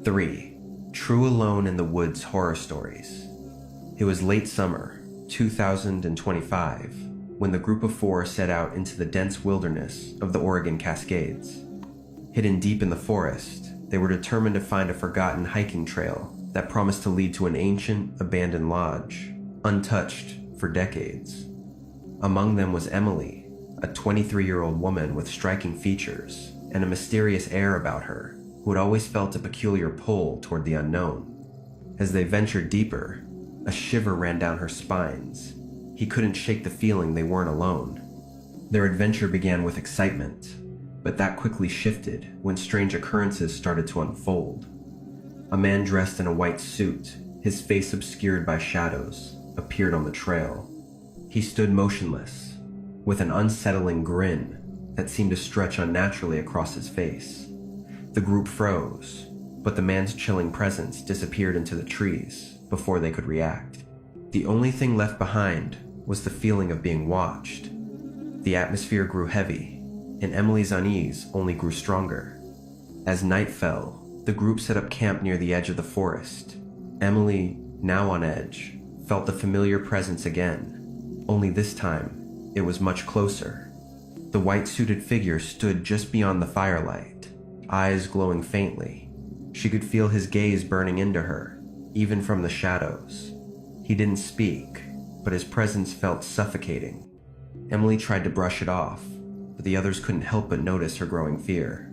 3. True Alone in the Woods Horror Stories. It was late summer, 2025, when the group of four set out into the dense wilderness of the Oregon Cascades. Hidden deep in the forest, they were determined to find a forgotten hiking trail that promised to lead to an ancient, abandoned lodge, untouched for decades. Among them was Emily, a 23-year-old woman with striking features and a mysterious air about her, who had always felt a peculiar pull toward the unknown. As they ventured deeper, a shiver ran down her spines. He couldn't shake the feeling they weren't alone. Their adventure began with excitement, but that quickly shifted when strange occurrences started to unfold. A man dressed in a white suit, his face obscured by shadows, appeared on the trail. He stood motionless, with an unsettling grin that seemed to stretch unnaturally across his face. The group froze, but the man's chilling presence disappeared into the trees before they could react. The only thing left behind was the feeling of being watched. The atmosphere grew heavy, and Emily's unease only grew stronger. As night fell, the group set up camp near the edge of the forest. Emily, now on edge, felt the familiar presence again, only this time it was much closer. The white-suited figure stood just beyond the firelight, eyes glowing faintly. She could feel his gaze burning into her, even from the shadows. He didn't speak, but his presence felt suffocating. Emily tried to brush it off, but the others couldn't help but notice her growing fear.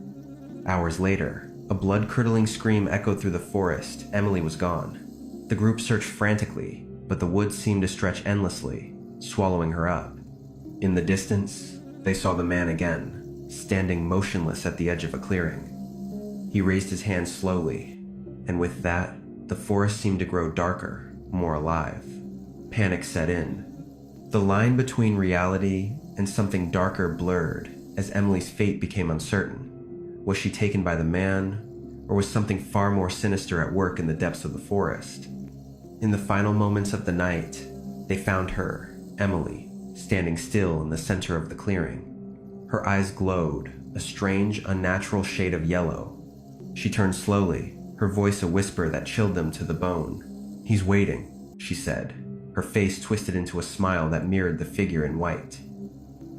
Hours later, a blood-curdling scream echoed through the forest. Emily was gone. The group searched frantically, but the woods seemed to stretch endlessly, swallowing her up. In the distance, they saw the man again, standing motionless at the edge of a clearing. He raised his hand slowly, and with that, the forest seemed to grow darker, more alive. Panic set in. The line between reality and something darker blurred as Emily's fate became uncertain. Was she taken by the man, or was something far more sinister at work in the depths of the forest? In the final moments of the night, they found her, Emily, standing still in the center of the clearing. Her eyes glowed, a strange, unnatural shade of yellow. She turned slowly, her voice a whisper that chilled them to the bone. "He's waiting," she said, her face twisted into a smile that mirrored the figure in white.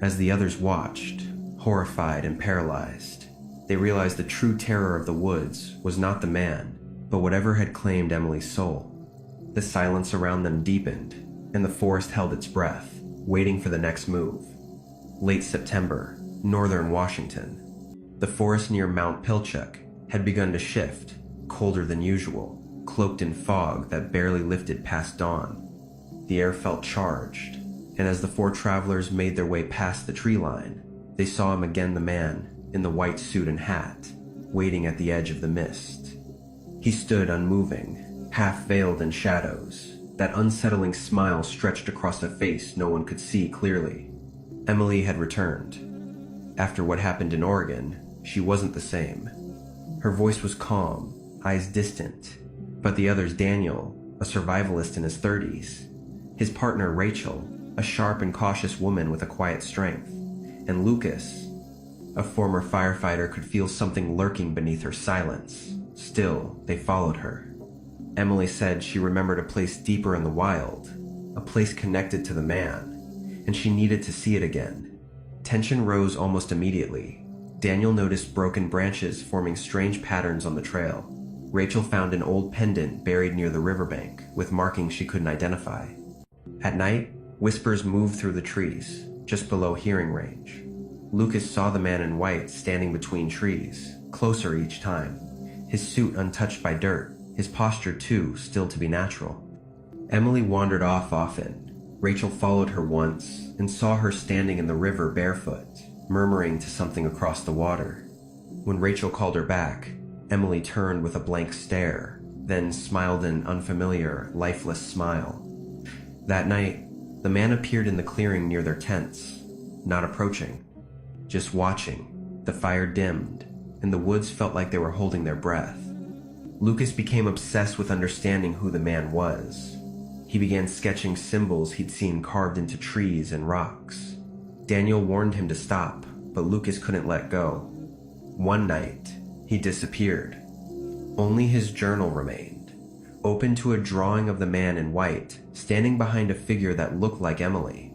As the others watched, horrified and paralyzed, they realized the true terror of the woods was not the man, but whatever had claimed Emily's soul. The silence around them deepened, and the forest held its breath, waiting for the next move. Late September, northern Washington. The forest near Mount Pilchuck had begun to shift, colder than usual, cloaked in fog that barely lifted past dawn. The air felt charged, and as the four travelers made their way past the tree line, they saw him again, the man in the white suit and hat, waiting at the edge of the mist. He stood unmoving, half veiled in shadows. That unsettling smile stretched across a face no one could see clearly. Emily had returned. After what happened in Oregon, she wasn't the same. Her voice was calm, eyes distant, but the others, Daniel, a survivalist in his 30s, his partner Rachel, a sharp and cautious woman with a quiet strength, and Lucas, a former firefighter, could feel something lurking beneath her silence. Still, they followed her. Emily said she remembered a place deeper in the wild, a place connected to the man, and she needed to see it again. Tension rose almost immediately. Daniel noticed broken branches forming strange patterns on the trail. Rachel found an old pendant buried near the riverbank with markings she couldn't identify. At night, whispers moved through the trees, just below hearing range. Lucas saw the man in white standing between trees, closer each time, his suit untouched by dirt, his posture too still to be natural. Emily wandered off often. Rachel followed her once and saw her standing in the river barefoot, murmuring to something across the water. When Rachel called her back, Emily turned with a blank stare, then smiled an unfamiliar, lifeless smile. That night, the man appeared in the clearing near their tents, not approaching, just watching. The fire dimmed, and the woods felt like they were holding their breath. Lucas became obsessed with understanding who the man was. He began sketching symbols he'd seen carved into trees and rocks. Daniel warned him to stop, but Lucas couldn't let go. One night, he disappeared. Only his journal remained, open to a drawing of the man in white, standing behind a figure that looked like Emily.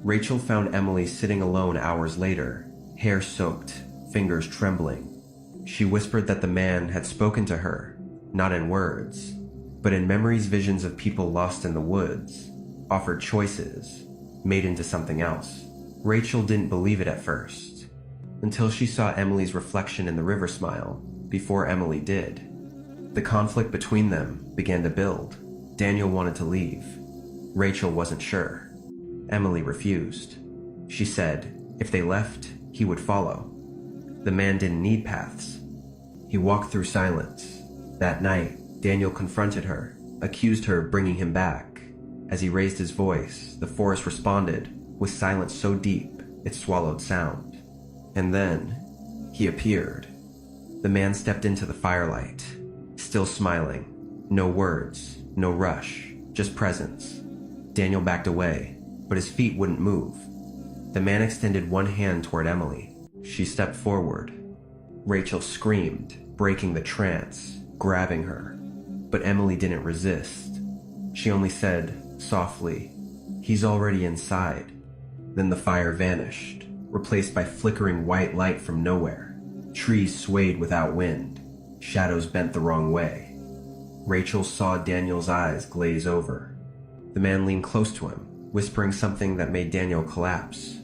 Rachel found Emily sitting alone hours later, hair soaked, fingers trembling. She whispered that the man had spoken to her, not in words, but in memories, visions of people lost in the woods, offered choices, made into something else. Rachel didn't believe it at first, until she saw Emily's reflection in the river smile before Emily did. The conflict between them began to build. Daniel wanted to leave. Rachel wasn't sure. Emily refused. She said if they left, he would follow. The man didn't need paths. He walked through silence. That night, Daniel confronted her, accused her of bringing him back. As he raised his voice, the forest responded with silence so deep it swallowed sound. And then, he appeared. The man stepped into the firelight, still smiling. No words, no rush, just presence. Daniel backed away, but his feet wouldn't move. The man extended one hand toward Emily. She stepped forward. Rachel screamed, breaking the trance, grabbing her. But Emily didn't resist. She only said, softly, "He's already inside." Then the fire vanished, replaced by flickering white light from nowhere. Trees swayed without wind. Shadows bent the wrong way. Rachel saw Daniel's eyes glaze over. The man leaned close to him, whispering something that made Daniel collapse.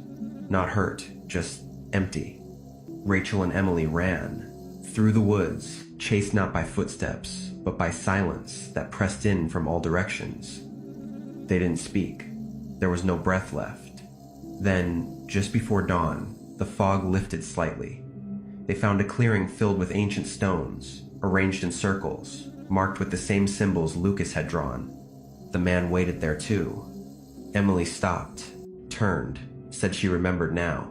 Not hurt, just empty. Rachel and Emily ran. Through the woods, chased not by footsteps, but by silence that pressed in from all directions. They didn't speak. There was no breath left. Then, just before dawn, the fog lifted slightly. They found a clearing filled with ancient stones, arranged in circles, marked with the same symbols Lucas had drawn. The man waited there too. Emily stopped, turned, said she remembered now.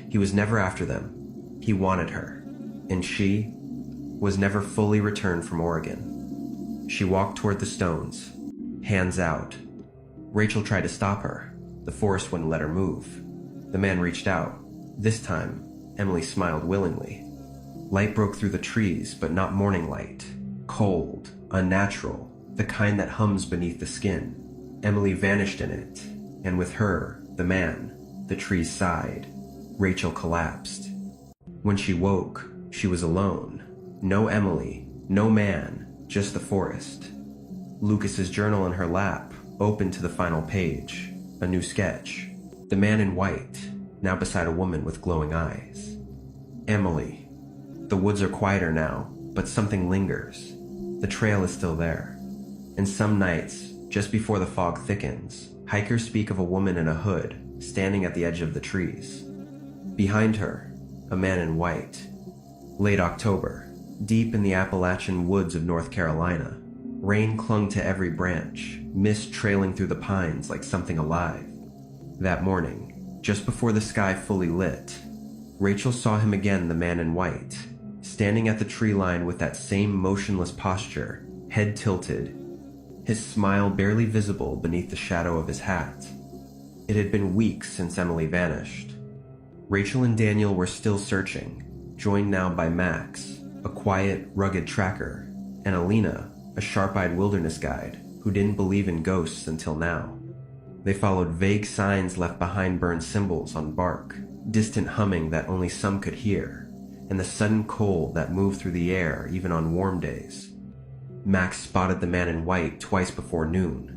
He was never after them. He wanted her, and she was never fully returned from Oregon. She walked toward the stones, hands out. Rachel tried to stop her. The forest wouldn't let her move. The man reached out. This time, Emily smiled willingly. Light broke through the trees, but not morning light. Cold, unnatural, the kind that hums beneath the skin. Emily vanished in it, and with her, the man. The trees sighed. Rachel collapsed. When she woke, she was alone. No Emily, no man, just the forest. Lucas's journal in her lap, open to the final page. A new sketch. The man in white, now beside a woman with glowing eyes. Emily. The woods are quieter now, but something lingers. The trail is still there. And some nights, just before the fog thickens, hikers speak of a woman in a hood, standing at the edge of the trees. Behind her, a man in white. Late October, deep in the Appalachian woods of North Carolina, rain clung to every branch, mist trailing through the pines like something alive. That morning, just before the sky fully lit, Rachel saw him again, the man in white, standing at the tree line with that same motionless posture, head tilted, his smile barely visible beneath the shadow of his hat. It had been weeks since Emily vanished. Rachel and Daniel were still searching, joined now by Max, a quiet, rugged tracker, and Alina, a sharp-eyed wilderness guide who didn't believe in ghosts until now. They followed vague signs left behind burned symbols on bark, distant humming that only some could hear, and the sudden cold that moved through the air even on warm days. Max spotted the man in white twice before noon.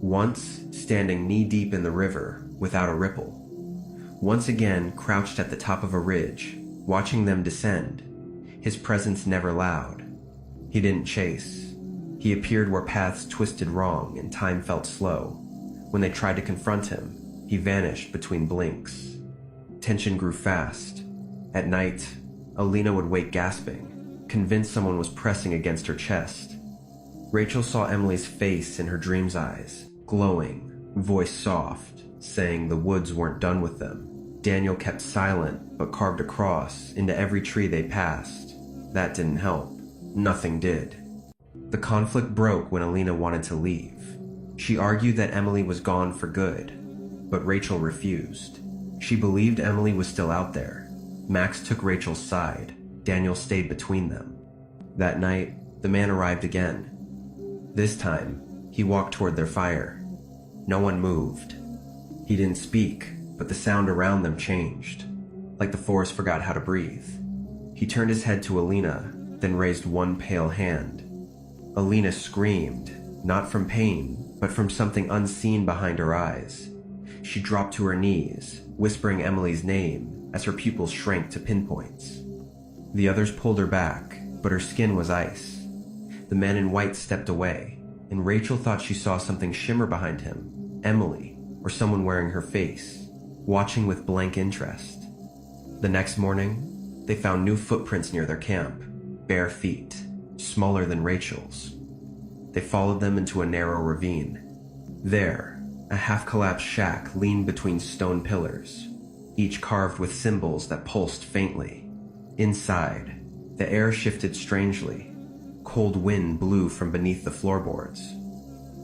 Once, standing knee-deep in the river, without a ripple. Once again, crouched at the top of a ridge, watching them descend, his presence never loud. He didn't chase. He appeared where paths twisted wrong and time felt slow. When they tried to confront him, he vanished between blinks. Tension grew fast. At night, Alina would wake gasping, convinced someone was pressing against her chest. Rachel saw Emily's face in her dream's eyes, glowing, voice soft, saying the woods weren't done with them. Daniel kept silent, but carved a cross into every tree they passed. That didn't help. Nothing did. The conflict broke when Alina wanted to leave. She argued that Emily was gone for good, but Rachel refused. She believed Emily was still out there. Max took Rachel's side. Daniel stayed between them. That night, the man arrived again. This time, he walked toward their fire. No one moved. He didn't speak, but the sound around them changed, like the forest forgot how to breathe. He turned his head to Alina, then raised one pale hand. Alina screamed, not from pain, but from something unseen behind her eyes. She dropped to her knees, whispering Emily's name as her pupils shrank to pinpoints. The others pulled her back, but her skin was ice. The man in white stepped away, and Rachel thought she saw something shimmer behind him, Emily, or someone wearing her face, watching with blank interest. The next morning, they found new footprints near their camp, bare feet, smaller than Rachel's. They followed them into a narrow ravine. There, a half-collapsed shack leaned between stone pillars, each carved with symbols that pulsed faintly. Inside, the air shifted strangely. Cold wind blew from beneath the floorboards.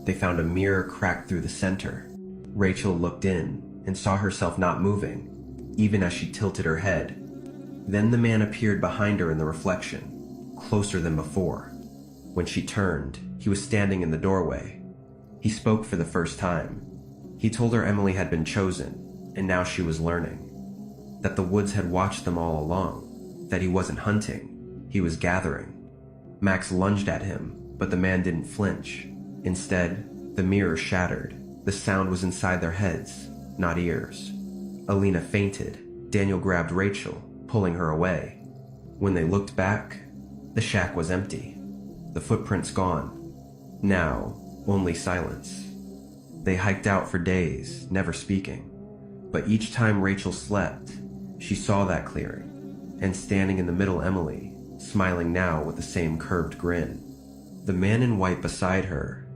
They found a mirror cracked through the center. Rachel looked in and saw herself not moving, even as she tilted her head. Then the man appeared behind her in the reflection, closer than before. When she turned, he was standing in the doorway. He spoke for the first time. He told her Emily had been chosen, and now she was learning. That the woods had watched them all along. That he wasn't hunting, he was gathering. Max lunged at him, but the man didn't flinch. Instead, the mirror shattered. The sound was inside their heads, not ears. Alina fainted. Daniel grabbed Rachel, pulling her away. When they looked back, the shack was empty. The footprints gone. Now, only silence. They hiked out for days, never speaking. But each time Rachel slept, she saw that clearing, and standing in the middle Emily, smiling now with the same curved grin. The man in white beside her.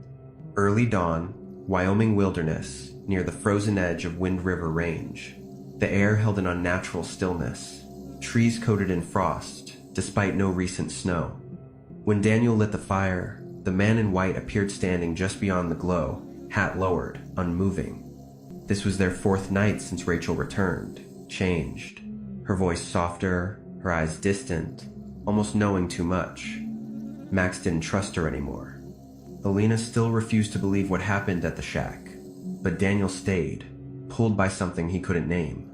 Early dawn, Wyoming wilderness, near the frozen edge of Wind River Range. The air held an unnatural stillness, trees coated in frost, despite no recent snow. When Daniel lit the fire, the man in white appeared standing just beyond the glow, hat lowered, unmoving. This was their fourth night since Rachel returned, changed. Her voice softer, her eyes distant, almost knowing too much. Max didn't trust her anymore. Alina still refused to believe what happened at the shack, but Daniel stayed, pulled by something he couldn't name.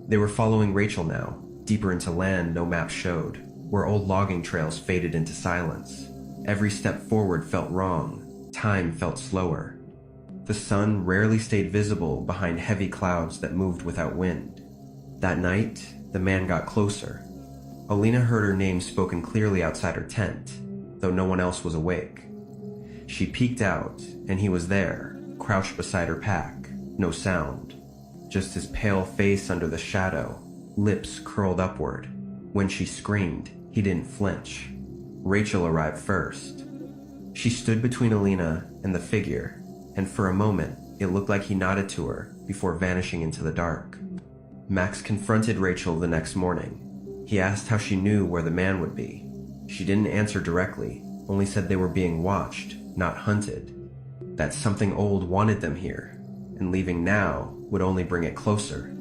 They were following Rachel now, deeper into land no map showed, where old logging trails faded into silence. Every step forward felt wrong. Time felt slower. The sun rarely stayed visible behind heavy clouds that moved without wind. That night, the man got closer. Alina heard her name spoken clearly outside her tent, though no one else was awake. She peeked out, and he was there, crouched beside her pack, no sound. Just his pale face under the shadow, lips curled upward. When she screamed, he didn't flinch. Rachel arrived first. She stood between Alina and the figure, and for a moment, it looked like he nodded to her before vanishing into the dark. Max confronted Rachel the next morning. He asked how she knew where the man would be. She didn't answer directly, only said they were being watched, not hunted. That something old wanted them here, and leaving now would only bring it closer.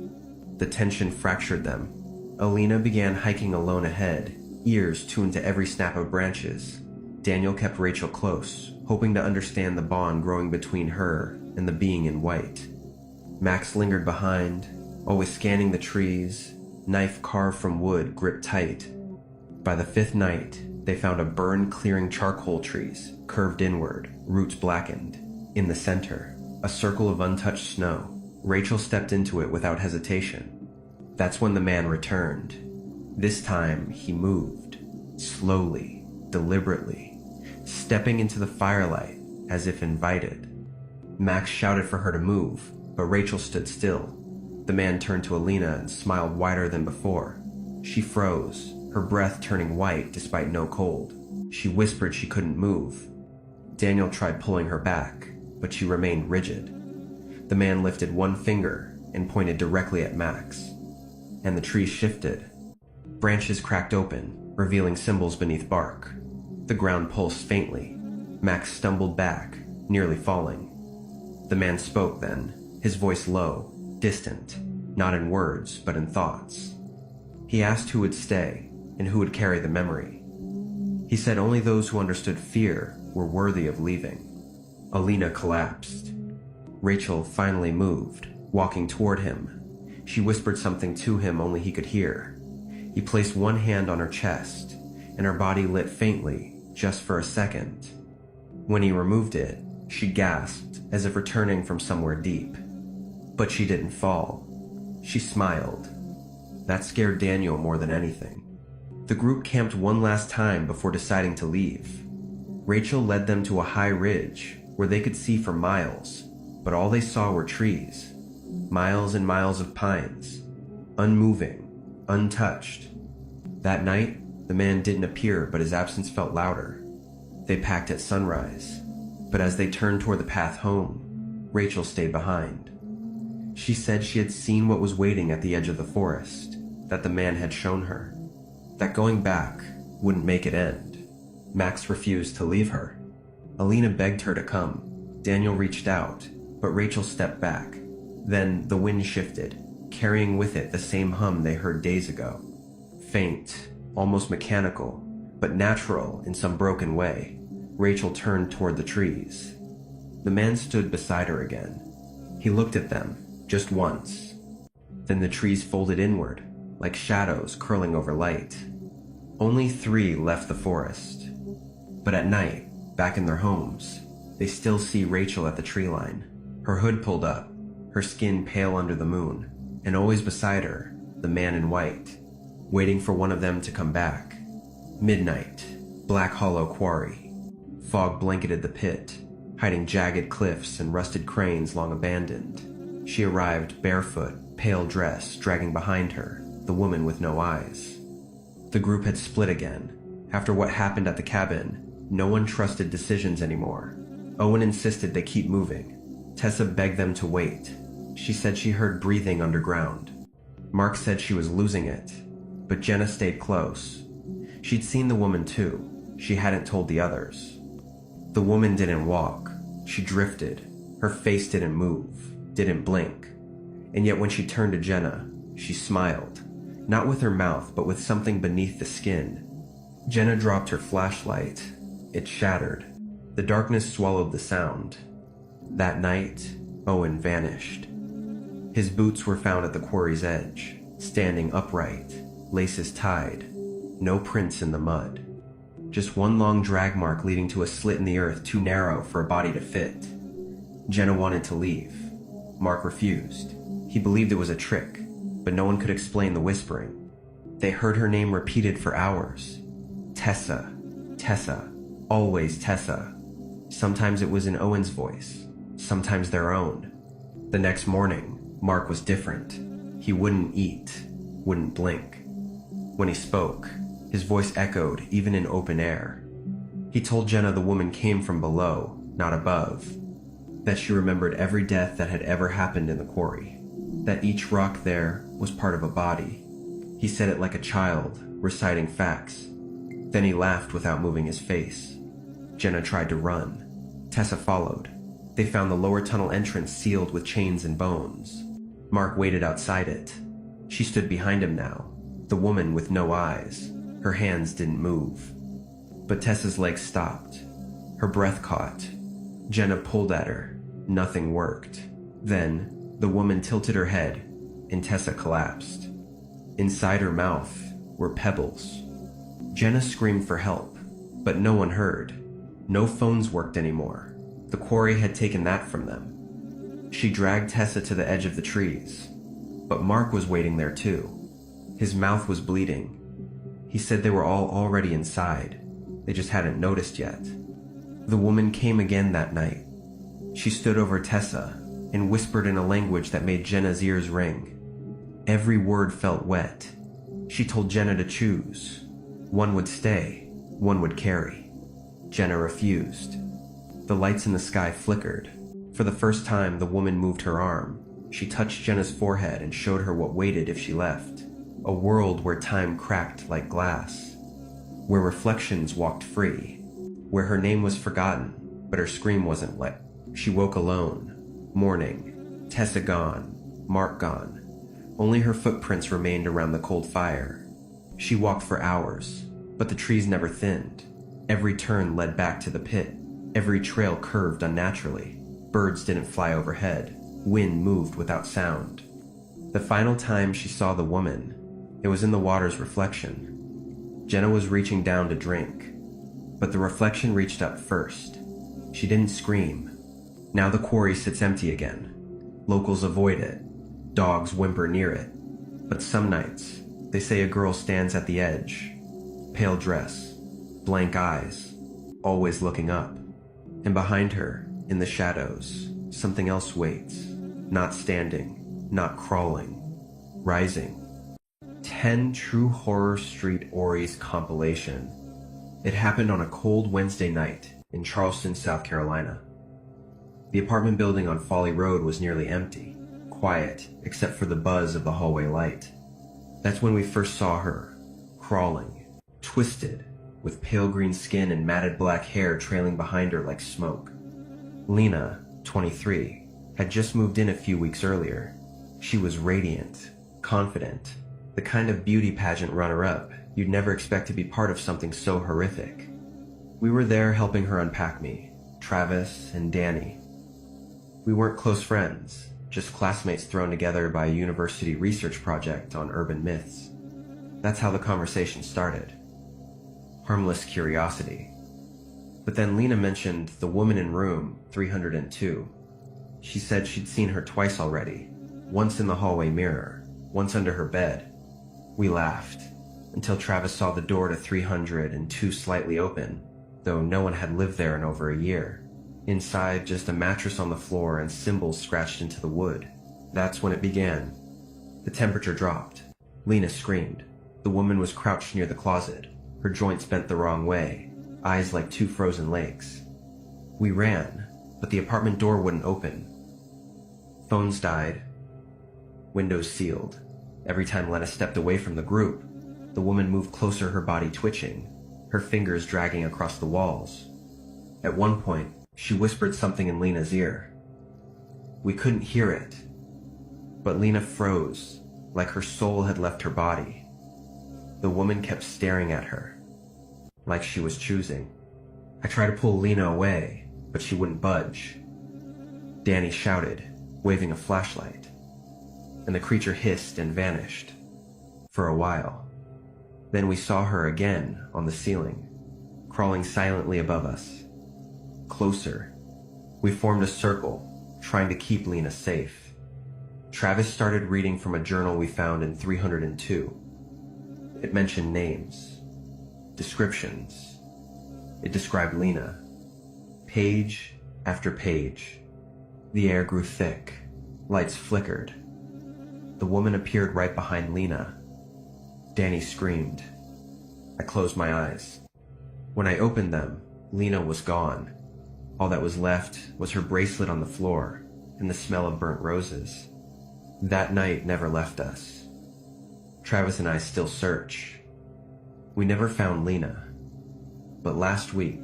The tension fractured them. Alina began hiking alone ahead, ears tuned to every snap of branches. Daniel kept Rachel close, hoping to understand the bond growing between her and the being in white. Max lingered behind, always scanning the trees, knife carved from wood gripped tight. By the fifth night, they found a burn-clearing charcoal trees, curved inward, roots blackened. In the center, a circle of untouched snow. Rachel stepped into it without hesitation. That's when the man returned. This time, he moved, slowly, deliberately, stepping into the firelight as if invited. Max shouted for her to move, but Rachel stood still. The man turned to Alina and smiled wider than before. She froze, her breath turning white despite no cold. She whispered she couldn't move. Daniel tried pulling her back, but she remained rigid. The man lifted one finger and pointed directly at Max. And the trees shifted. Branches cracked open, revealing symbols beneath bark. The ground pulsed faintly. Max stumbled back, nearly falling. The man spoke then, his voice low, distant, not in words, but in thoughts. He asked who would stay, and who would carry the memory. He said only those who understood fear were worthy of leaving. Alina collapsed. Rachel finally moved, walking toward him. She whispered something to him only he could hear. He placed one hand on her chest, and her body lit faintly, just for a second. When he removed it, she gasped, as if returning from somewhere deep. But she didn't fall. She smiled. That scared Daniel more than anything. The group camped one last time before deciding to leave. Rachel led them to a high ridge where they could see for miles, but all they saw were trees. Miles and miles of pines, unmoving, untouched. That night, the man didn't appear, but his absence felt louder. They packed at sunrise, but as they turned toward the path home, Rachel stayed behind. She said she had seen what was waiting at the edge of the forest, that the man had shown her, that going back wouldn't make it end. Max refused to leave her. Alina begged her to come. Daniel reached out, but Rachel stepped back. Then the wind shifted, carrying with it the same hum they heard days ago. Faint, almost mechanical, but natural in some broken way. Rachel turned toward the trees. The man stood beside her again. He looked at them, just once. Then the trees folded inward, like shadows curling over light. Only 3 left the forest. But at night, back in their homes, they still see Rachel at the tree line, her hood pulled up, her skin pale under the moon, and always beside her, the man in white, waiting for one of them to come back. Midnight, Black Hollow Quarry. Fog blanketed the pit, hiding jagged cliffs and rusted cranes long abandoned. She arrived barefoot, pale dress dragging behind her, the woman with no eyes. The group had split again. After what happened at the cabin, no one trusted decisions anymore. Owen insisted they keep moving. Tessa begged them to wait. She said she heard breathing underground. Mark said she was losing it, but Jenna stayed close. She'd seen the woman too. She hadn't told the others. The woman didn't walk. She drifted. Her face didn't move, didn't blink. And yet when she turned to Jenna, she smiled. Not with her mouth, but with something beneath the skin. Jenna dropped her flashlight. It shattered. The darkness swallowed the sound. That night, Owen vanished. His boots were found at the quarry's edge, standing upright, laces tied, no prints in the mud. Just one long drag mark leading to a slit in the earth too narrow for a body to fit. Jenna wanted to leave. Mark refused. He believed it was a trick, but no one could explain the whispering. They heard her name repeated for hours. Tessa, Tessa, always Tessa. Sometimes it was in Owen's voice, sometimes their own. The next morning, Mark was different. He wouldn't eat, wouldn't blink. When he spoke, his voice echoed even in open air. He told Jenna the woman came from below, not above. That she remembered every death that had ever happened in the quarry. That each rock there was part of a body. He said it like a child, reciting facts. Then he laughed without moving his face. Jenna tried to run. Tessa followed. They found the lower tunnel entrance sealed with chains and bones. Mark waited outside it. She stood behind him now, the woman with no eyes. Her hands didn't move. But Tessa's legs stopped. Her breath caught. Jenna pulled at her. Nothing worked. Then, the woman tilted her head, and Tessa collapsed. Inside her mouth were pebbles. Jenna screamed for help, but no one heard. No phones worked anymore. The quarry had taken that from them. She dragged Tessa to the edge of the trees, but Mark was waiting there too. His mouth was bleeding. He said they were all already inside. They just hadn't noticed yet. The woman came again that night. She stood over Tessa and whispered in a language that made Jenna's ears ring. Every word felt wet. She told Jenna to choose. One would stay, one would carry. Jenna refused. The lights in the sky flickered. For the first time, the woman moved her arm. She touched Jenna's forehead and showed her what waited if she left. A world where time cracked like glass. Where reflections walked free. Where her name was forgotten, but her scream wasn't let. She woke alone. Morning. Tessa gone. Mark gone. Only her footprints remained around the cold fire. She walked for hours, but the trees never thinned. Every turn led back to the pit. Every trail curved unnaturally. Birds didn't fly overhead. Wind moved without sound. The final time she saw the woman, it was in the water's reflection. Jenna was reaching down to drink, but the reflection reached up first. She didn't scream. Now the quarry sits empty again. Locals avoid it. Dogs whimper near it. But some nights, they say a girl stands at the edge. Pale dress, blank eyes, always looking up. And behind her, in the shadows, something else waits. Not standing, not crawling, rising. 10 True Horror Street Ories compilation. It happened on a cold Wednesday night in Charleston, South Carolina. The apartment building on Folly Road was nearly empty, quiet except for the buzz of the hallway light. That's when we first saw her, crawling, twisted, with pale green skin and matted black hair trailing behind her like smoke. Lena, 23, had just moved in a few weeks earlier. She was radiant, confident, the kind of beauty pageant runner-up you'd never expect to be part of something so horrific. We were there helping her unpack me, Travis and Danny. We weren't close friends, just classmates thrown together by a university research project on urban myths. That's how the conversation started. Harmless curiosity. But then Lena mentioned the woman in room 302. She said she'd seen her twice already, once in the hallway mirror, once under her bed. We laughed, until Travis saw the door to 302 slightly open, though no one had lived there in over a year. Inside, just a mattress on the floor and symbols scratched into the wood. That's when it began. The temperature dropped. Lena screamed. The woman was crouched near the closet, her joints bent the wrong way, eyes like two frozen lakes. We ran, but the apartment door wouldn't open. Phones died. Windows sealed. Every time Lena stepped away from the group, the woman moved closer, her body twitching, her fingers dragging across the walls. At one point, she whispered something in Lena's ear. We couldn't hear it, but Lena froze, like her soul had left her body. The woman kept staring at her, like she was choosing. I tried to pull Lena away, but she wouldn't budge. Danny shouted, waving a flashlight, and the creature hissed and vanished. For a while. Then we saw her again on the ceiling, crawling silently above us. Closer. We formed a circle, trying to keep Lena safe. Travis started reading from a journal we found in 302. It mentioned names, descriptions. It described Lena. Page after page. The air grew thick. Lights flickered. The woman appeared right behind Lena. Danny screamed. I closed my eyes. When I opened them, Lena was gone. All that was left was her bracelet on the floor and the smell of burnt roses. That night never left us. Travis and I still search. We never found Lena. But last week,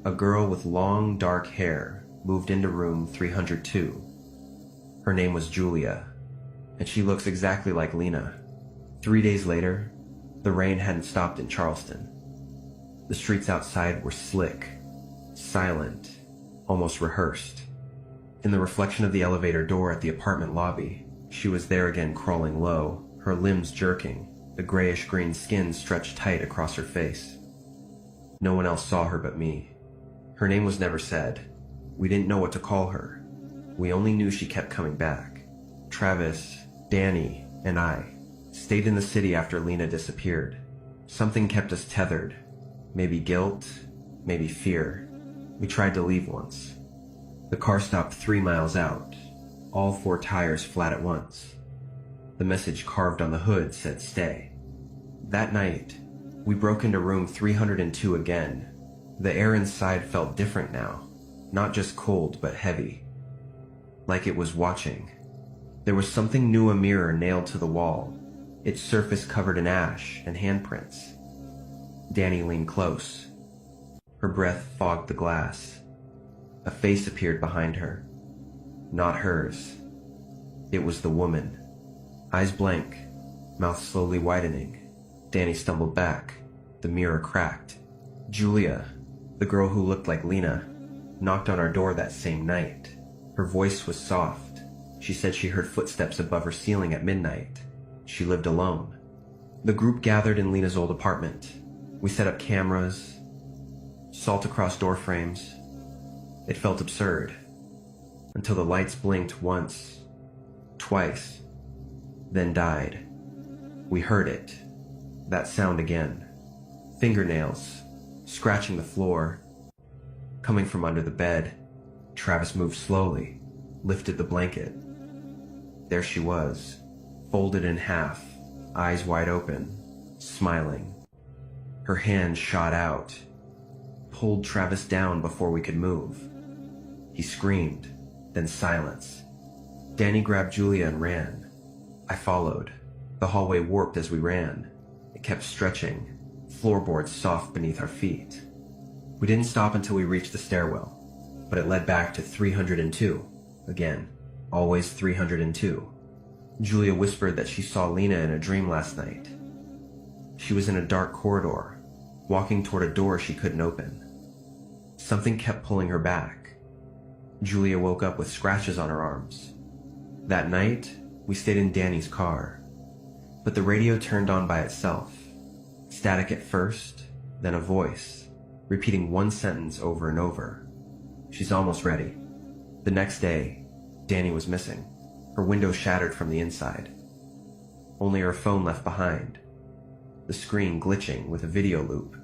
a girl with long, dark hair moved into room 302. Her name was Julia, and she looks exactly like Lena. 3 days later, the rain hadn't stopped in Charleston. The streets outside were slick, silent, almost rehearsed. In the reflection of the elevator door at the apartment lobby, she was there again, crawling low, her limbs jerking, the grayish-green skin stretched tight across her face. No one else saw her but me. Her name was never said. We didn't know what to call her. We only knew she kept coming back. Travis, Danny, and I stayed in the city after Lena disappeared. Something kept us tethered. Maybe guilt, maybe fear. We tried to leave once. The car stopped 3 miles out, all 4 tires flat at once. The message carved on the hood said stay. That night, we broke into room 302 again. The air inside felt different now, not just cold but heavy, like it was watching. There was something new, a mirror nailed to the wall, its surface covered in ash and handprints. Danny leaned close. Her breath fogged the glass. A face appeared behind her. Not hers. It was the woman. Eyes blank, mouth slowly widening. Danny stumbled back. The mirror cracked. Julia, The girl who looked like Lena knocked on our door that same night. Her voice was soft. She said she heard footsteps above her ceiling at midnight. She lived alone. The group gathered in Lena's old apartment. We set up cameras, salt across door frames. It felt absurd, until the lights blinked once, twice, then died. We heard it, that sound again. Fingernails, scratching the floor, coming from under the bed. Travis moved slowly, lifted the blanket. There she was, folded in half, eyes wide open, smiling. Her hand shot out, pulled Travis down before we could move. He screamed, then silence. Danny grabbed Julia and ran. I followed. The hallway warped as we ran. It kept stretching, floorboards soft beneath our feet. We didn't stop until we reached the stairwell, but it led back to 302. Again, always 302. Julia whispered that she saw Lena in a dream last night. She was in a dark corridor, walking toward a door she couldn't open. Something kept pulling her back. Julia woke up with scratches on her arms. That night, we stayed in Danny's car, but the radio turned on by itself. Static at first, then a voice, repeating one sentence over and over. She's almost ready. The next day, Danny was missing. Her window shattered from the inside. Only her phone left behind. The screen glitching with a video loop.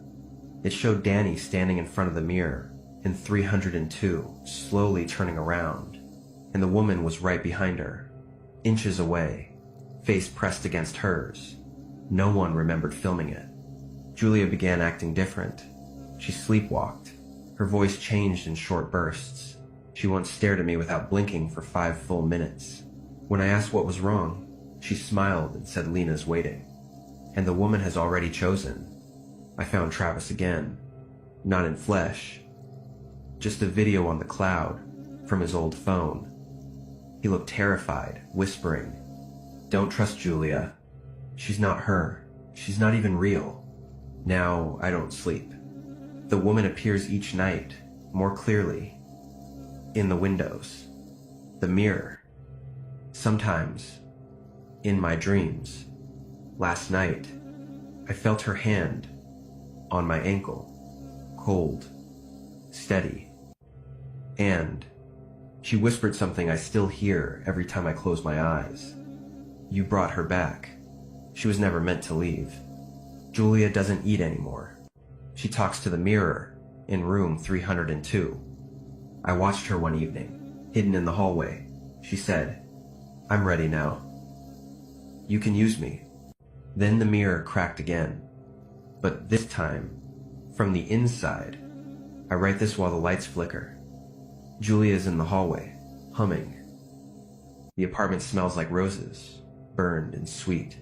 It showed Danny standing in front of the mirror in 302, slowly turning around, and the woman was right behind her, inches away, face pressed against hers. No one remembered filming it. Julia began acting different. She sleepwalked. Her voice changed in short bursts. She once stared at me without blinking for 5 full minutes. When I asked what was wrong, she smiled and said Lena's waiting. And the woman has already chosen. I found Travis again. Not in flesh. Just a video on the cloud from his old phone. He looked terrified, whispering, "Don't trust Julia. She's not her. She's not even real." Now I don't sleep. The woman appears each night, more clearly. In the windows. The mirror. Sometimes, in my dreams. Last night, I felt her hand on my ankle. Cold. Steady. And she whispered something I still hear every time I close my eyes. "You brought her back. She was never meant to leave. Julia doesn't eat anymore." She talks to the mirror in room 302. I watched her one evening, hidden in the hallway. She said, "I'm ready now. You can use me." Then the mirror cracked again, but this time from the inside. I write this while the lights flicker. Julia's in the hallway, humming. The apartment smells like roses, burned and sweet.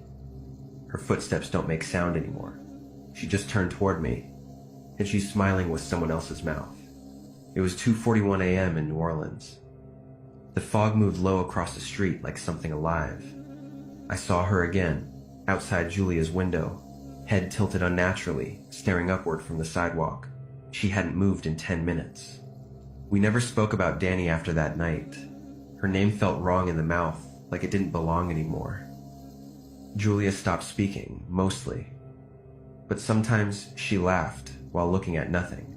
Her footsteps don't make sound anymore. She just turned toward me, and she's smiling with someone else's mouth. It was 2:41 a.m. in New Orleans. The fog moved low across the street like something alive. I saw her again, outside Julia's window, head tilted unnaturally, staring upward from the sidewalk. She hadn't moved in 10 minutes. We never spoke about Danny after that night. Her name felt wrong in the mouth, like it didn't belong anymore. Julia stopped speaking, mostly. But sometimes she laughed while looking at nothing.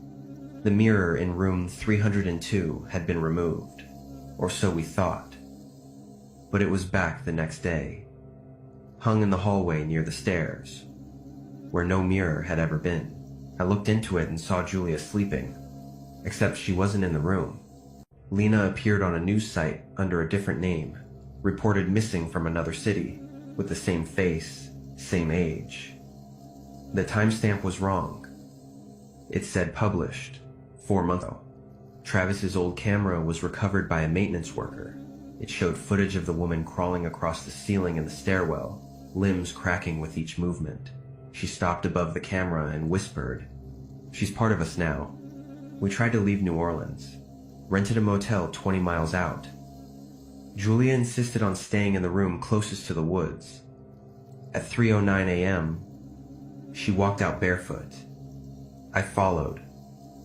The mirror in room 302 had been removed, or so we thought. But it was back the next day, hung in the hallway near the stairs, where no mirror had ever been. I looked into it and saw Julia sleeping, except she wasn't in the room. Lena appeared on a news site under a different name, reported missing from another city, with the same face, same age. The timestamp was wrong. It said published 4 months ago. Travis's old camera was recovered by a maintenance worker. It showed footage of the woman crawling across the ceiling in the stairwell, limbs cracking with each movement. She stopped above the camera and whispered, "She's part of us now." We tried to leave New Orleans, rented a motel 20 miles out. Julia insisted on staying in the room closest to the woods. At 3:09 a.m., she walked out barefoot. I followed,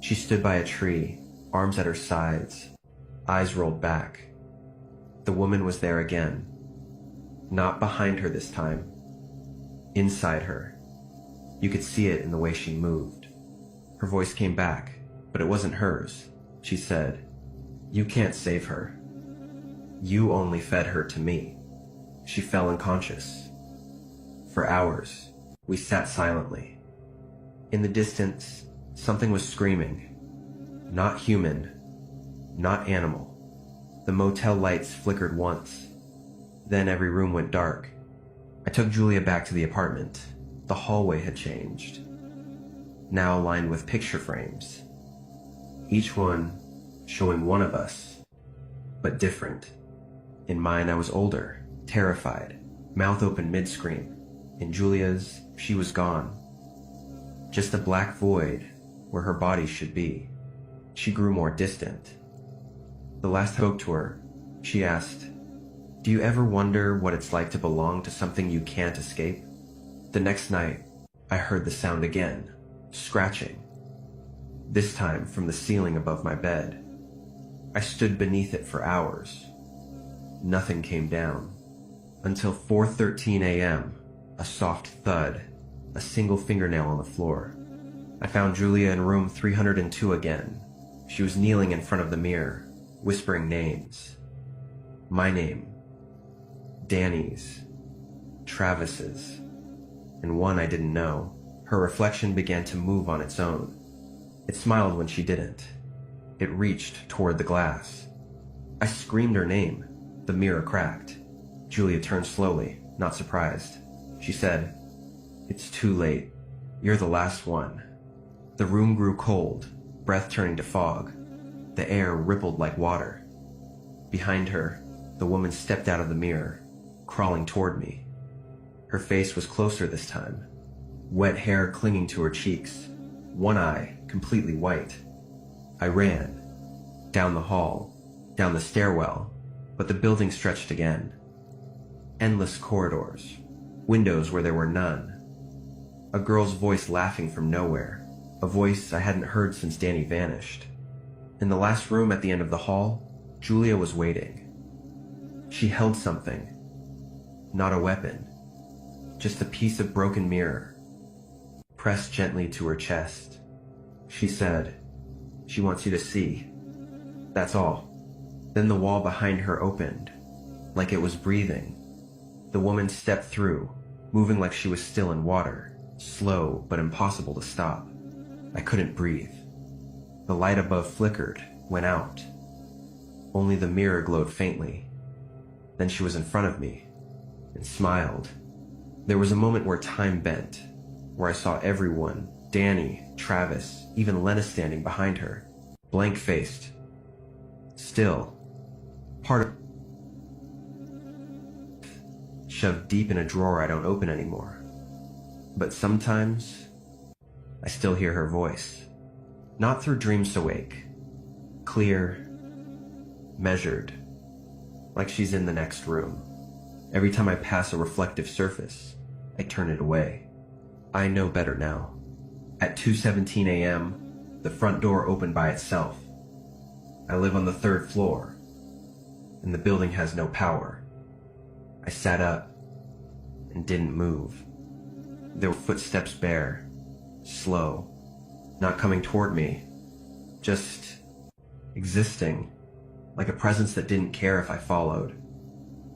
She stood by a tree, arms at her sides, eyes rolled back. The woman was there again. Not behind her this time. Inside her. You could see it in the way she moved. Her voice came back, but it wasn't hers. She said, "You can't save her. You only fed her to me." She fell unconscious. For hours, we sat silently. In the distance, something was screaming. Not human, not animal. The motel lights flickered once. Then every room went dark. I took Julia back to the apartment. The hallway had changed, now lined with picture frames, each one showing one of us, but different. In mine, I was older, terrified, mouth open mid-scream. In Julia's, she was gone. Just a black void where her body should be. She grew more distant. The last I spoke to her, she asked, "Do you ever wonder what it's like to belong to something you can't escape?" The next night, I heard the sound again, scratching. This time from the ceiling above my bed. I stood beneath it for hours. Nothing came down. Until 4:13 a.m., a soft thud, a single fingernail on the floor. I found Julia in room 302 again. She was kneeling in front of the mirror, whispering names. My name, Danny's, Travis's, and one I didn't know. Her reflection began to move on its own. It smiled when she didn't. It reached toward the glass. I screamed her name. The mirror cracked. Julia turned slowly, not surprised. She said, "It's too late. You're the last one." The room grew cold, breath turning to fog. The air rippled like water. Behind her, the woman stepped out of the mirror, crawling toward me. Her face was closer this time, wet hair clinging to her cheeks, one eye completely white. I ran, down the hall, down the stairwell, but the building stretched again. Endless corridors, windows where there were none. A girl's voice laughing from nowhere, a voice I hadn't heard since Danny vanished. In the last room at the end of the hall, Julia was waiting. She held something, not a weapon, just a piece of broken mirror, pressed gently to her chest. She said, "She wants you to see. That's all." Then the wall behind her opened, like it was breathing. The woman stepped through, moving like she was still in water, slow but impossible to stop. I couldn't breathe. The light above flickered, went out. Only the mirror glowed faintly. Then she was in front of me, and smiled. There was a moment where time bent, where I saw everyone, Danny, Travis, even Lena standing behind her, blank-faced. Still, part of shoved deep in a drawer I don't open anymore. But sometimes, I still hear her voice. Not through dreams awake. Clear, measured, like she's in the next room. Every time I pass a reflective surface, I turn it away. I know better now. At 2:17 a.m., the front door opened by itself. I live on the 3rd floor, and the building has no power. I sat up and didn't move. There were footsteps bare, slow, not coming toward me, just existing, like a presence that didn't care if I followed,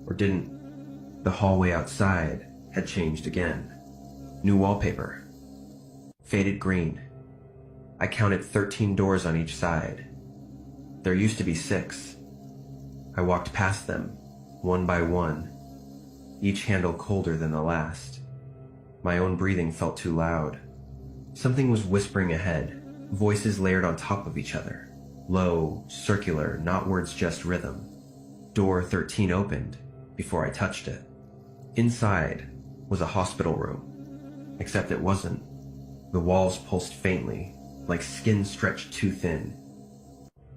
or didn't. The hallway outside had changed again. New wallpaper, faded green. I counted 13 doors on each side. There used to be 6. I walked past them, one by one, each handle colder than the last. My own breathing felt too loud. Something was whispering ahead, voices layered on top of each other. Low, circular, not words, just rhythm. Door 13 opened before I touched it. Inside was a hospital room, except it wasn't. The walls pulsed faintly, like skin stretched too thin.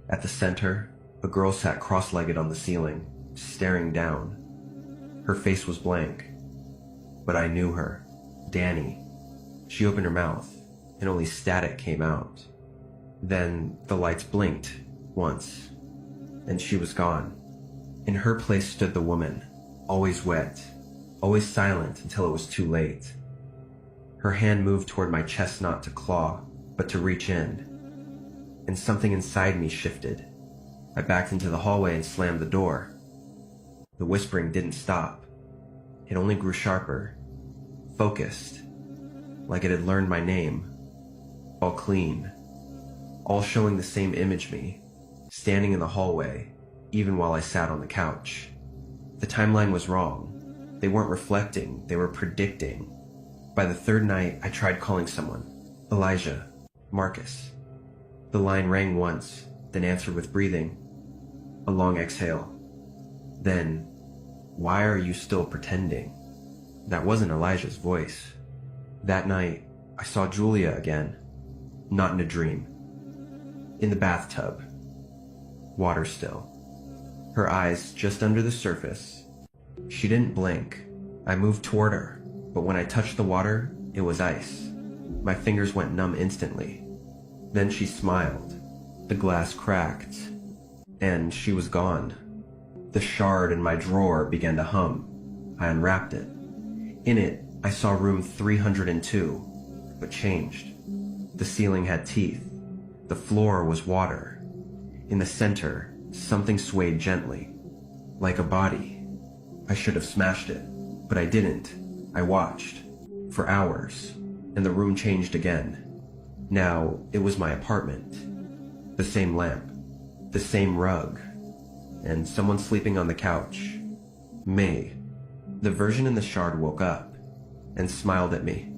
At the center, a girl sat cross-legged on the ceiling, staring down. Her face was blank, but I knew her. Danny. She opened her mouth, and only static came out. Then the lights blinked once, and she was gone. In her place stood the woman, always wet, always silent until it was too late. Her hand moved toward my chest, not to claw, but to reach in. And something inside me shifted. I backed into the hallway and slammed the door. The whispering didn't stop. It only grew sharper, focused, like it had learned my name. All clean, all showing the same image me, standing in the hallway, even while I sat on the couch. The timeline was wrong. They weren't reflecting, they were predicting. By the third night, I tried calling someone. Elijah, Marcus. The line rang once, then answered with breathing. A long exhale. Then, why are you still pretending? That wasn't Elijah's voice. That night, I saw Julia again. Not in a dream. In the bathtub. Water still. Her eyes just under the surface. She didn't blink. I moved toward her, but when I touched the water, it was ice. My fingers went numb instantly. Then she smiled. The glass cracked, and she was gone. The shard in my drawer began to hum. I unwrapped it. In it, I saw room 302, but changed. The ceiling had teeth. The floor was water. In the center, something swayed gently, like a body. I should have smashed it, but I didn't. I watched, for hours, and the room changed again. Now, it was my apartment. The same lamp, the same rug, and someone sleeping on the couch. May. The version in the shard woke up and smiled at me.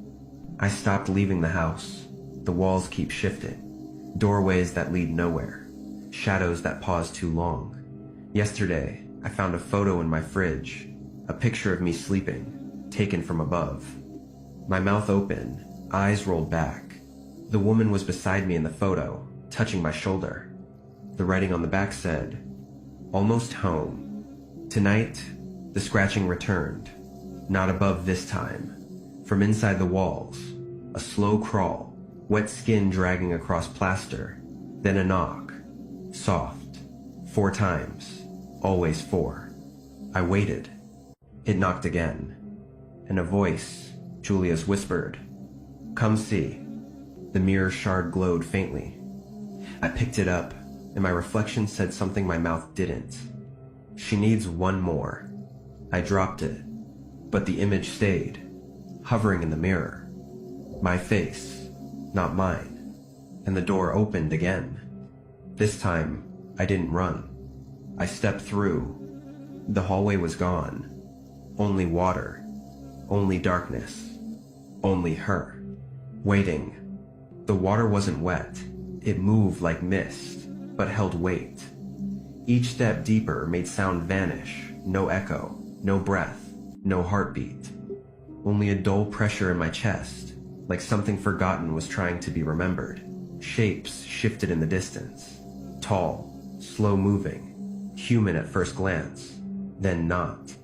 I stopped leaving the house. The walls keep shifting. Doorways that lead nowhere. Shadows that pause too long. Yesterday, I found a photo in my fridge. A picture of me sleeping, taken from above. My mouth open, eyes rolled back. The woman was beside me in the photo, touching my shoulder. The writing on the back said, "Almost home. Tonight, the scratching returned. Not above this time. From inside the walls, a slow crawl, wet skin dragging across plaster, then a knock. Soft. 4 times. Always 4. I waited. It knocked again. And a voice, Julia's, whispered, 'Come see.' The mirror shard glowed faintly. I picked it up, and my reflection said something my mouth didn't. 'She needs one more.' I dropped it, but the image stayed, hovering in the mirror. My face, not mine. And the door opened again. This time, I didn't run. I stepped through. The hallway was gone. Only water. Only darkness. Only her. Waiting. The water wasn't wet. It moved like mist, but held weight. Each step deeper made sound vanish. No echo. No breath. No heartbeat. Only a dull pressure in my chest, like something forgotten was trying to be remembered. Shapes shifted in the distance. Tall, slow-moving, human at first glance, then not.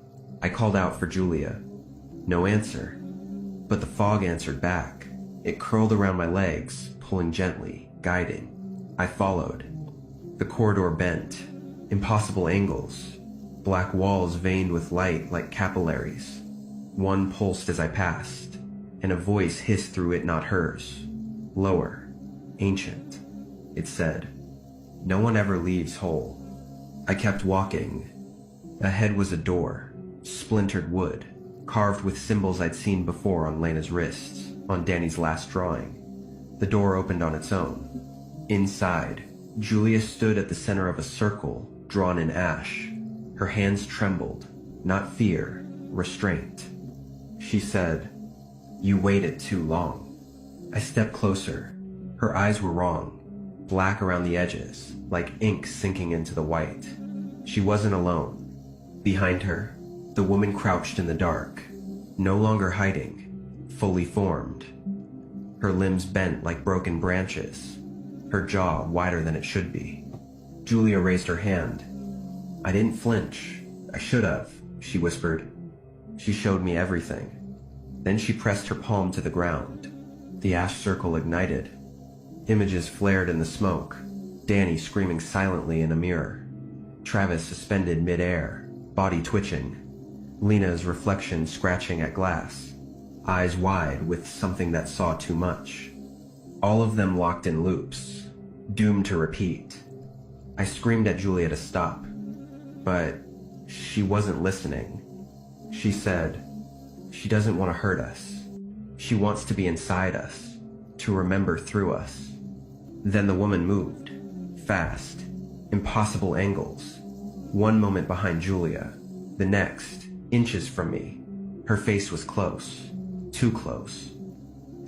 I called out for Julia. No answer. But the fog answered back. It curled around my legs, pulling gently, guiding. I followed. The corridor bent. Impossible angles. Black walls veined with light like capillaries. One pulsed as I passed, and a voice hissed through it, not hers. Lower. Ancient. It said, "No one ever leaves whole." I kept walking. Ahead was a door, splintered wood, carved with symbols I'd seen before on Lena's wrists, on Danny's last drawing. The door opened on its own. Inside, Julia stood at the center of a circle, drawn in ash. Her hands trembled, not fear, restraint. She said, "You waited too long." I stepped closer. Her eyes were wrong, black around the edges, like ink sinking into the white. She wasn't alone. Behind her, the woman crouched in the dark, no longer hiding, fully formed. Her limbs bent like broken branches, her jaw wider than it should be. Julia raised her hand. I didn't flinch. I should have, she whispered. She showed me everything. Then she pressed her palm to the ground. The ash circle ignited. Images flared in the smoke. Danny screaming silently in a mirror. Travis suspended mid-air, body twitching. Lena's reflection scratching at glass, eyes wide with something that saw too much. All of them locked in loops, doomed to repeat. I screamed at Julia to stop, but she wasn't listening. She said, she doesn't want to hurt us. She wants to be inside us, to remember through us. Then the woman moved, fast, impossible angles. One moment behind Julia, the next, inches from me. Her face was close, too close.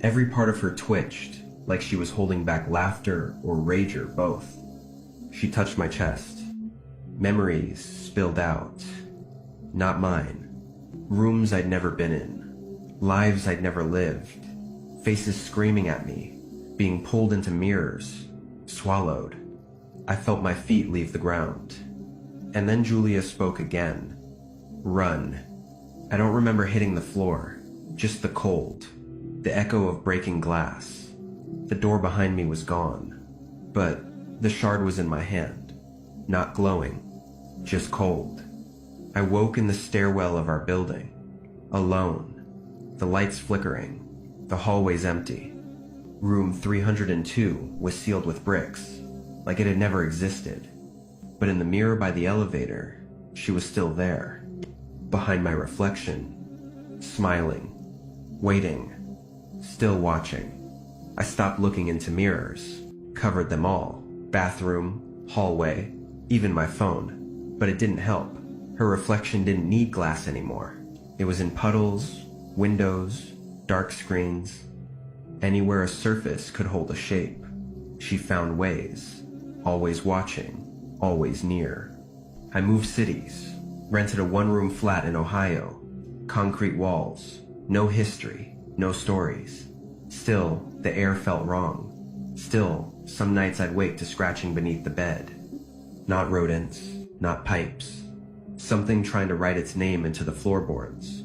Every part of her twitched, like she was holding back laughter or rage or both. She touched my chest. Memories spilled out. Not mine. Rooms I'd never been in. Lives I'd never lived. Faces screaming at me, being pulled into mirrors, swallowed. I felt my feet leave the ground. And then Julia spoke again. Run. I don't remember hitting the floor, just the cold, the echo of breaking glass. The door behind me was gone, but the shard was in my hand, not glowing, just cold. I woke in the stairwell of our building, alone, the lights flickering, the hallways empty. Room 302 was sealed with bricks, like it had never existed. But in the mirror by the elevator, she was still there, behind my reflection, smiling, waiting, still watching. I stopped looking into mirrors, covered them all, bathroom, hallway, even my phone, but it didn't help. Her reflection didn't need glass anymore. It was in puddles, windows, dark screens, anywhere a surface could hold a shape. She found ways, always watching, always near. I moved cities, rented a one-room flat in Ohio, concrete walls, no history, no stories. Still, the air felt wrong. Still, some nights I'd wake to scratching beneath the bed. Not rodents, not pipes. Something trying to write its name into the floorboards.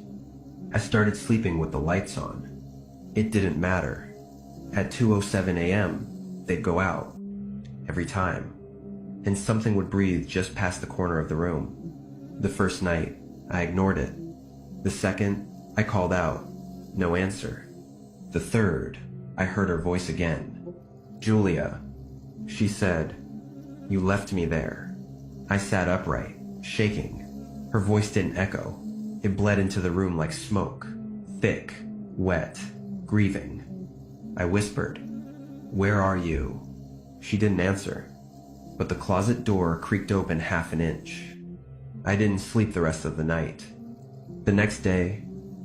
I started sleeping with the lights on. It didn't matter. At 2:07 a.m., they'd go out. Every time. And something would breathe just past the corner of the room. The first night, I ignored it. The second, I called out. No answer. The third, I heard her voice again. Julia. She said, "You left me there." I sat upright, shaking. Her voice didn't echo. It bled into the room like smoke. Thick, wet, grieving. I whispered, "Where are you?" She didn't answer, but the closet door creaked open half an inch. I didn't sleep the rest of the night. The next day,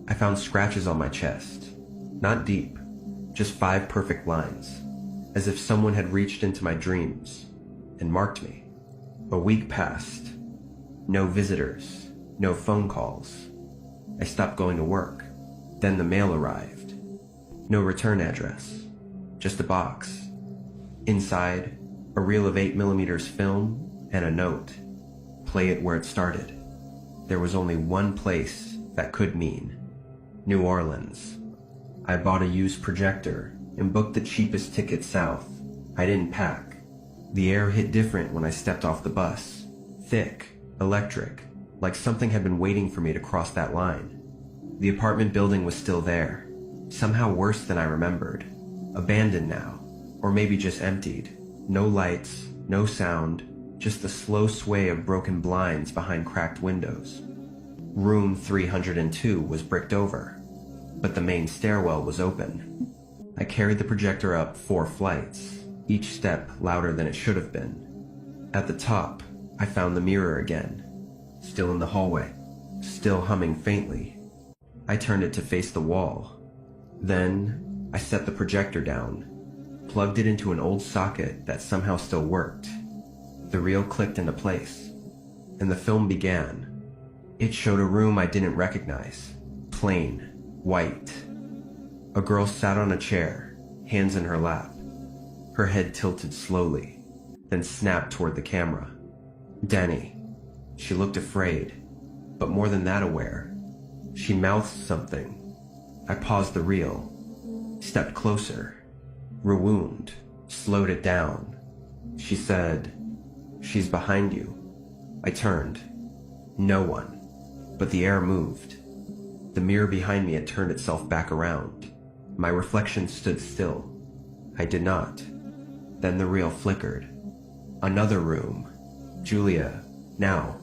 I found scratches on my chest. Not deep, just 5 perfect lines, as if someone had reached into my dreams and marked me. A week passed. No visitors, no phone calls. I stopped going to work. Then the mail arrived. No return address, just a box. Inside, a reel of 8mm film and a note. Play it where it started. There was only one place that could mean New Orleans. I bought a used projector and booked the cheapest ticket south. I didn't pack. The air hit different when I stepped off the bus. Thick, electric, like something had been waiting for me to cross that line. The apartment building was still there, somehow worse than I remembered. Abandoned now, or maybe just emptied. No lights, no sound, just the slow sway of broken blinds behind cracked windows. Room 302 was bricked over, but the main stairwell was open. I carried the projector up 4 flights, each step louder than it should have been. At the top, I found the mirror again, still in the hallway, still humming faintly. I turned it to face the wall. Then, I set the projector down, plugged it into an old socket that somehow still worked. The reel clicked into place, and the film began. It showed a room I didn't recognize, plain, white. A girl sat on a chair, hands in her lap. Her head tilted slowly, then snapped toward the camera. Danny. She looked afraid, but more than that aware. She mouthed something. I paused the reel, stepped closer. Rewound, slowed it down. She said, "She's behind you." I turned. No one. But the air moved. The mirror behind me had turned itself back around. My reflection stood still. I did not. Then the reel flickered. Another room. Julia, now,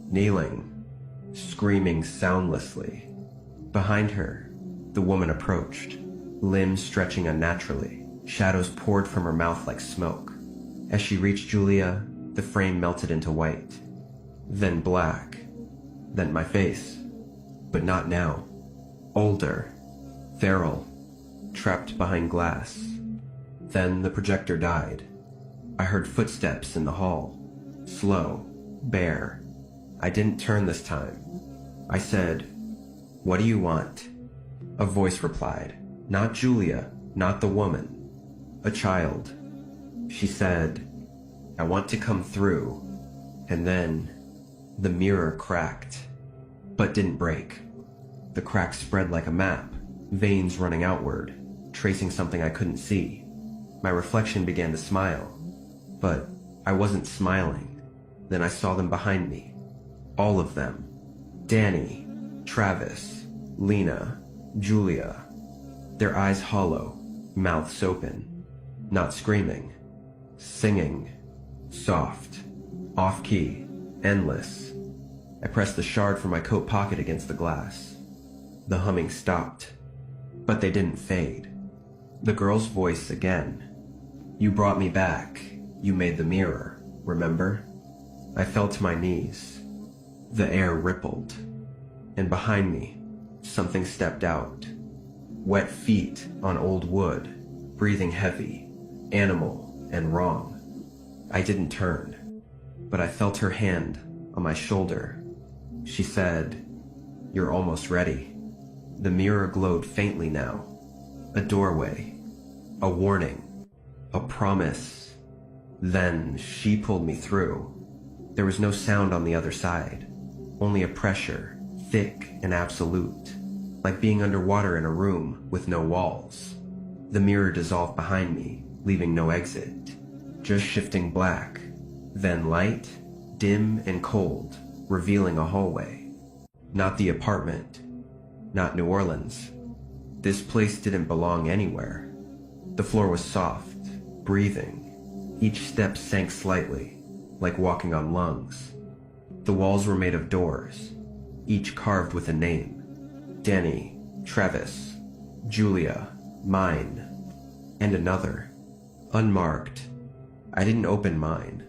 kneeling, screaming soundlessly. Behind her, the woman approached, limbs stretching unnaturally. Shadows poured from her mouth like smoke. As she reached Julia, the frame melted into white. Then black. Then my face. But not now. Older. Feral. Trapped behind glass. Then the projector died. I heard footsteps in the hall. Slow. Bare. I didn't turn this time. I said, "What do you want?" A voice replied. Not Julia, not the woman. A child. She said, "I want to come through." And then the mirror cracked, but didn't break. The crack spread like a map, veins running outward, tracing something I couldn't see. My reflection began to smile, but I wasn't smiling. Then I saw them behind me. All of them. Danny, Travis, Lena, Julia. Their eyes hollow, mouths open. Not screaming. Singing. Soft. Off-key. Endless. I pressed the shard from my coat pocket against the glass. The humming stopped, but they didn't fade. The girl's voice again. "You brought me back. You made the mirror, remember?" I fell to my knees. The air rippled, and behind me, something stepped out. Wet feet on old wood, breathing heavy, animal and wrong. I didn't turn, but I felt her hand on my shoulder. She said, "You're almost ready." The mirror glowed faintly now. A doorway. A warning. A promise. Then she pulled me through. There was no sound on the other side. Only a pressure, thick and absolute. Like being underwater in a room with no walls. The mirror dissolved behind me, leaving no exit. Just shifting black. Then light, dim and cold, revealing a hallway. Not the apartment. Not New Orleans. This place didn't belong anywhere. The floor was soft, breathing. Each step sank slightly, like walking on lungs. The walls were made of doors, each carved with a name. Danny, Travis, Julia, mine, and another. Unmarked. I didn't open mine.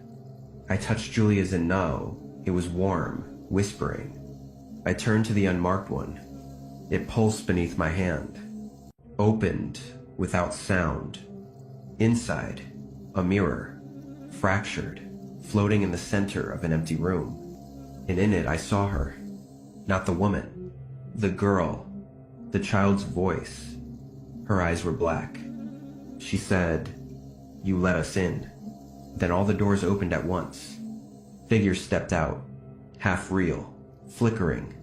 I touched Julia's and no, it was warm, whispering. I turned to the unmarked one. It pulsed beneath my hand. Opened, without sound. Inside, a mirror, fractured, floating in the center of an empty room. And in it I saw her. Not the woman. The girl. The child's voice. Her eyes were black. She said, "You let us in." Then all the doors opened at once. Figures stepped out, half real, flickering.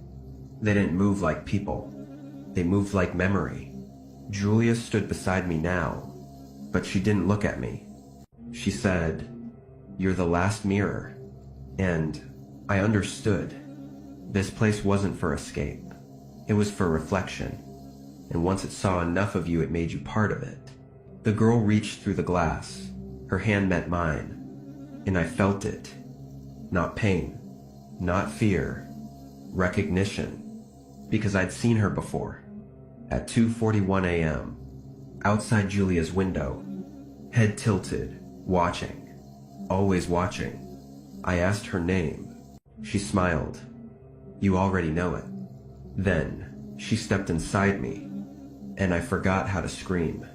They didn't move like people. They moved like memory. Julia stood beside me now, but she didn't look at me. She said, "You're the last mirror." And I understood. This place wasn't for escape. It was for reflection. And once it saw enough of you, it made you part of it. The girl reached through the glass. Her hand met mine. And I felt it. Not pain. Not fear. Recognition. Because I'd seen her before. At 2:41 a.m. Outside Julia's window. Head tilted. Watching. Always watching. I asked her name. She smiled. "You already know it." Then she stepped inside me, and I forgot how to scream.